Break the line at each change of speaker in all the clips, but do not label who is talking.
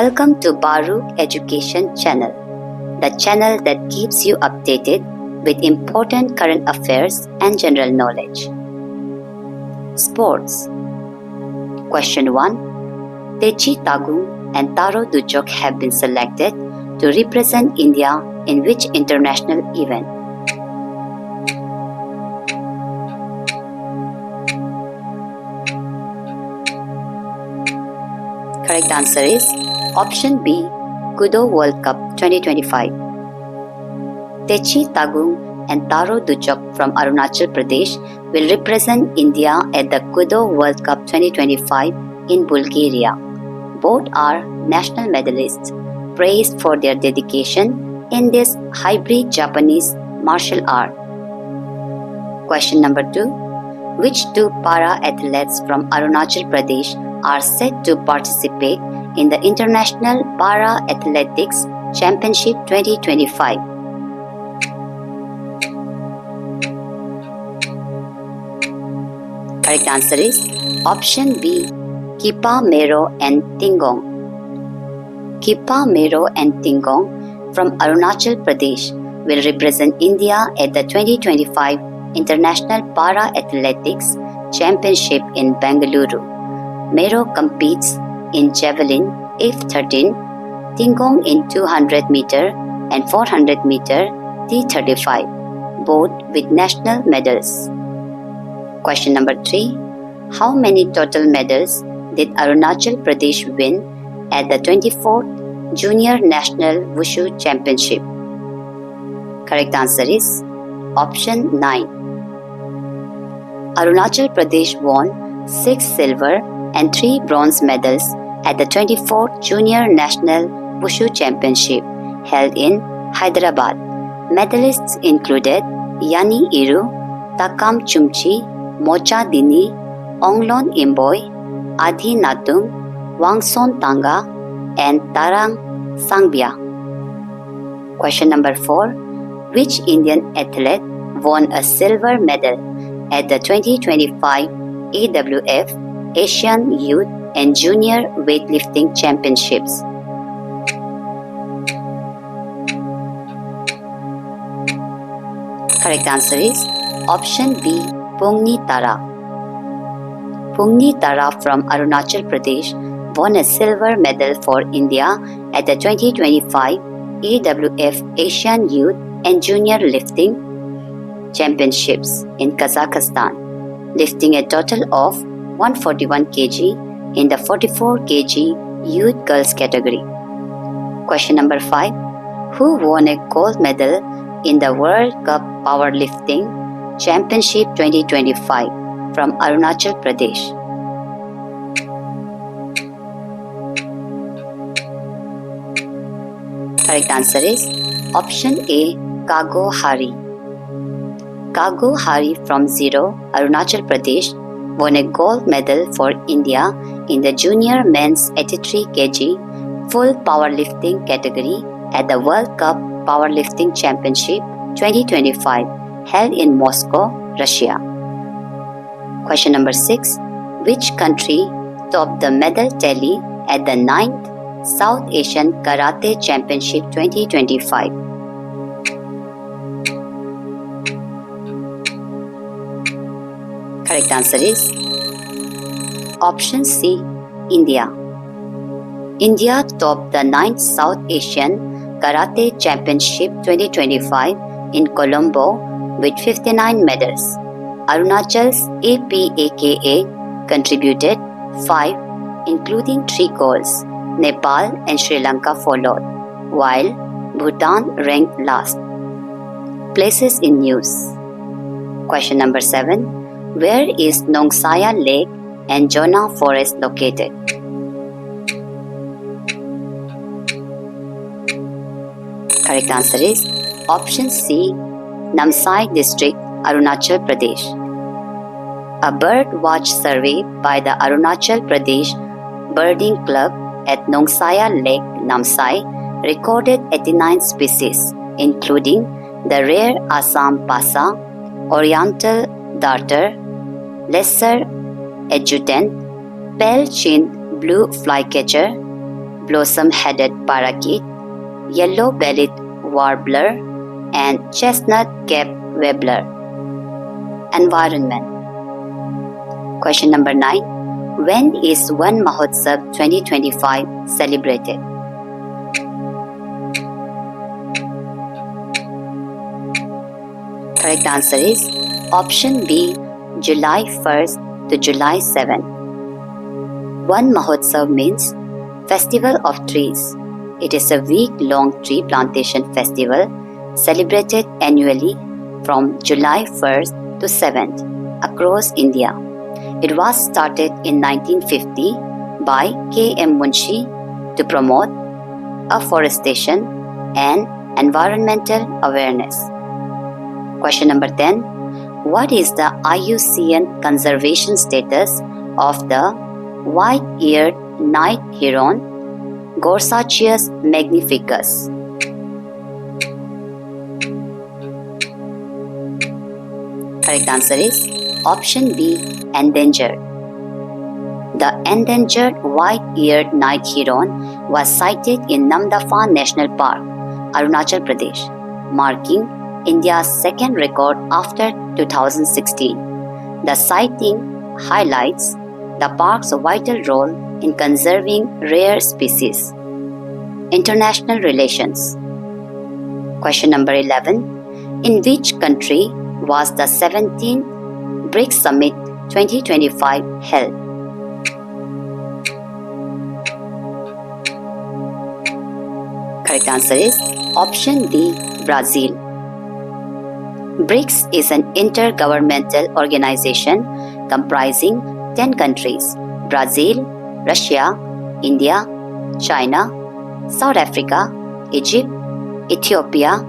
Welcome to Baru Education Channel, the channel that keeps you updated with important current affairs and general knowledge. Sports. Question 1. Techi Tagung and Taro Duchok have been selected to represent India in which international event? Correct answer is option B, Kudo World Cup 2025. Techi Tagung and Taro Duchok from Arunachal Pradesh will represent India at the Kudo World Cup 2025 in Bulgaria. Both are national medalists praised for their dedication in this hybrid Japanese martial art. Question number 2. Which two para-athletes from Arunachal Pradesh are set to participate in the International Para-Athletics Championship 2025? Correct answer is option B, Kipa Mero and Tingong. Kipa Mero and Tingong from Arunachal Pradesh will represent India at the 2025 International Para-Athletics Championship in Bengaluru. Mero competes in javelin F13, Tingong in 200 meter and 400 meter T35, both with national medals. Question number 3. How many total medals did Arunachal Pradesh win at the 24th Junior National Wushu Championship? Correct answer is option 9. Arunachal Pradesh won 6 silver and 3 bronze medals at the 24th Junior National Wushu Championship held in Hyderabad. Medalists included Yani Iru, Takam Chumchi, Mocha Dini, Onglon Imboy, Adhi Natung, Wangson Tanga, and Tarang Sangbia. Question number 4. Which Indian athlete won a silver medal at the 2025 AWF Asian Youth and Junior Weightlifting Championships? Correct answer is option B, Pungni Tara. Pungni Tara from Arunachal Pradesh won a silver medal for India at the 2025 AWF Asian Youth and Junior Lifting Championships in Kazakhstan, lifting a total of 141 kg in the 44 kg Youth Girls category. Question number 5. Who won a gold medal in the World Cup Powerlifting Championship 2025 from Arunachal Pradesh? Correct answer is option A, Kago Hari. Kago Hari from Zero, Arunachal Pradesh won a gold medal for India in the Junior Men's 83 kg Full Powerlifting category at the World Cup Powerlifting Championship 2025 held in Moscow, Russia. Question number 6. Which country topped the medal tally at the 9th South Asian Karate Championship 2025? Correct answer is option C, India. India topped the 9th South Asian Karate Championship 2025 in Colombo with 59 medals. Arunachal's APAKA contributed 5, including 3 golds. Nepal and Sri Lanka followed, while Bhutan ranked last. Places in news. Question number 7. Where is Nongsaya Lake and Jona Forest located? Correct answer is option C, Namsai District, Arunachal Pradesh. A bird watch survey by the Arunachal Pradesh Birding Club at Nongsaya Lake, Namsai, recorded 89 species, including the rare Assam Pasa, Oriental Darter, Lesser Adjutant, Pale-chinned blue flycatcher, blossom-headed parakeet, yellow-bellied warbler, and chestnut-capped warbler? Environment. Question number 9. When is Van Mahotsav 2025 celebrated? Correct answer is option B, July 1st to July 7th. Van Mahotsav means Festival of Trees. It is a week-long tree plantation festival celebrated annually from July 1st to 7th across India. It was started in 1950 by K.M. Munshi to promote afforestation and environmental awareness. Question number 10. What is the IUCN conservation status of the white-eared night heron, Gorsachius magnificus? Correct answer is option B, endangered. The endangered white-eared night heron was sighted in Namdapha National Park, Arunachal Pradesh, marking India's second record after 2016. The sighting highlights the park's vital role in conserving rare species. International relations. Question number 11. In which country was the 17th BRICS Summit 2025 held? Correct answer is option D, Brazil. BRICS is an intergovernmental organization comprising 10 countries: Brazil, Russia, India, China, South Africa, Egypt, Ethiopia,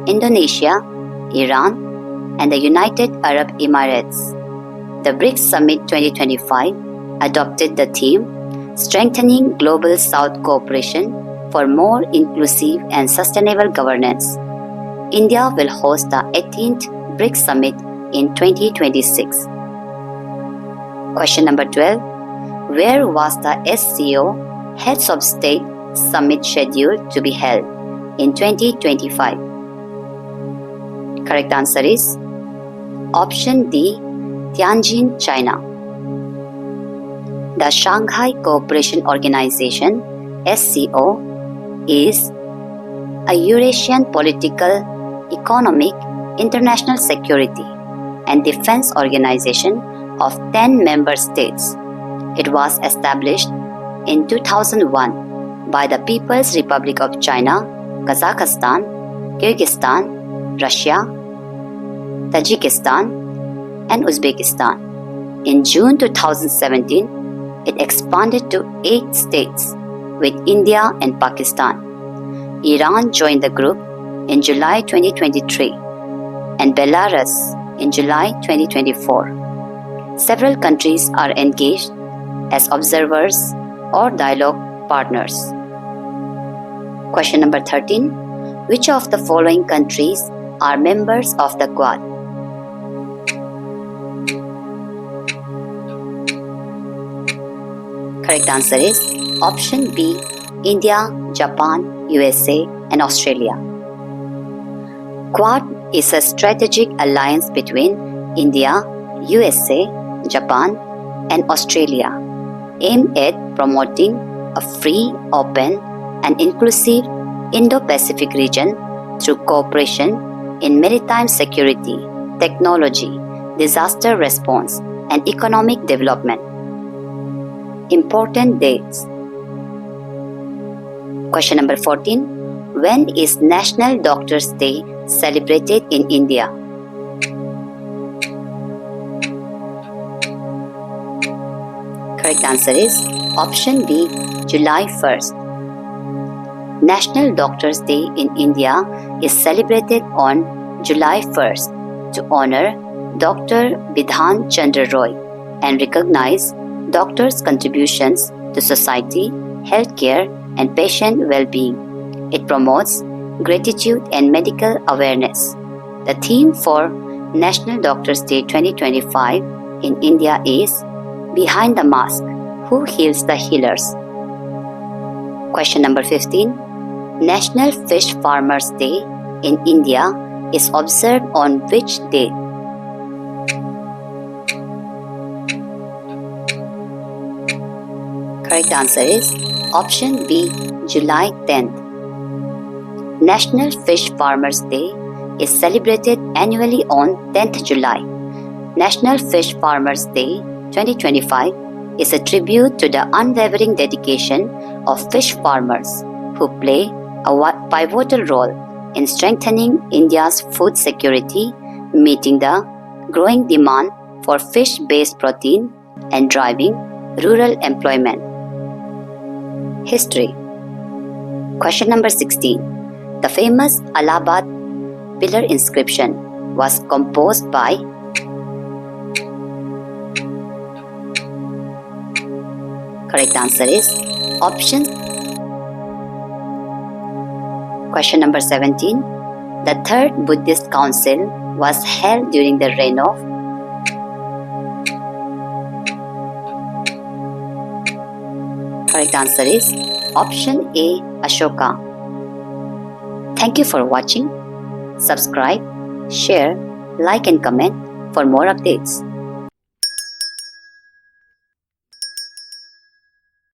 Indonesia, Iran, and the United Arab Emirates. The BRICS Summit 2025 adopted the theme Strengthening Global South Cooperation for More Inclusive and Sustainable Governance. India will host the 18th BRICS Summit in 2026. Question number 12. Where was the SCO Heads of State Summit scheduled to be held in 2025? Correct answer is option D, Tianjin, China. The Shanghai Cooperation Organization (SCO) is a Eurasian political, economic, international security, and defense organization of 10 member states. It was established in 2001 by the People's Republic of China, Kazakhstan, Kyrgyzstan, Russia, Tajikistan, and Uzbekistan. In June 2017, it expanded to 8 states with India and Pakistan. Iran joined the group in July 2023 and Belarus in July 2024. Several countries are engaged as observers or dialogue partners. Question number 13. Which of the following countries are members of the Quad? Correct answer is option B, India, Japan, USA, and Australia. Quad is a strategic alliance between India, USA, Japan, and Australia, aimed at promoting a free, open, and inclusive Indo-Pacific region through cooperation in maritime security, technology, disaster response, and economic development. Important dates. Question number 14. When is National Doctors' Day celebrated in India? Correct answer is option B, July 1st. National Doctors' Day in India is celebrated on July 1st to honor Dr. Bidhan Chandra Roy and recognize doctors' contributions to society, healthcare, and patient well-being. It promotes gratitude and medical awareness. The theme for National Doctors' Day 2025 in India is Behind the Mask, Who Heals the Healers? Question number 15. National Fish Farmers Day in India is observed on which day? Correct answer is option B, July 10th. National Fish Farmers Day is celebrated annually on 10th July. National Fish Farmers Day 2025 is a tribute to the unwavering dedication of fish farmers who play a pivotal role in strengthening India's food security, meeting the growing demand for fish-based protein, and driving rural employment. History. Question number 16. The famous Allahabad pillar inscription was composed by? Correct answer is option. Question number 17. The Third Buddhist Council was held during the reign of? Correct answer is option A, Ashoka. Thank you for watching. Subscribe, share, like and comment for more updates.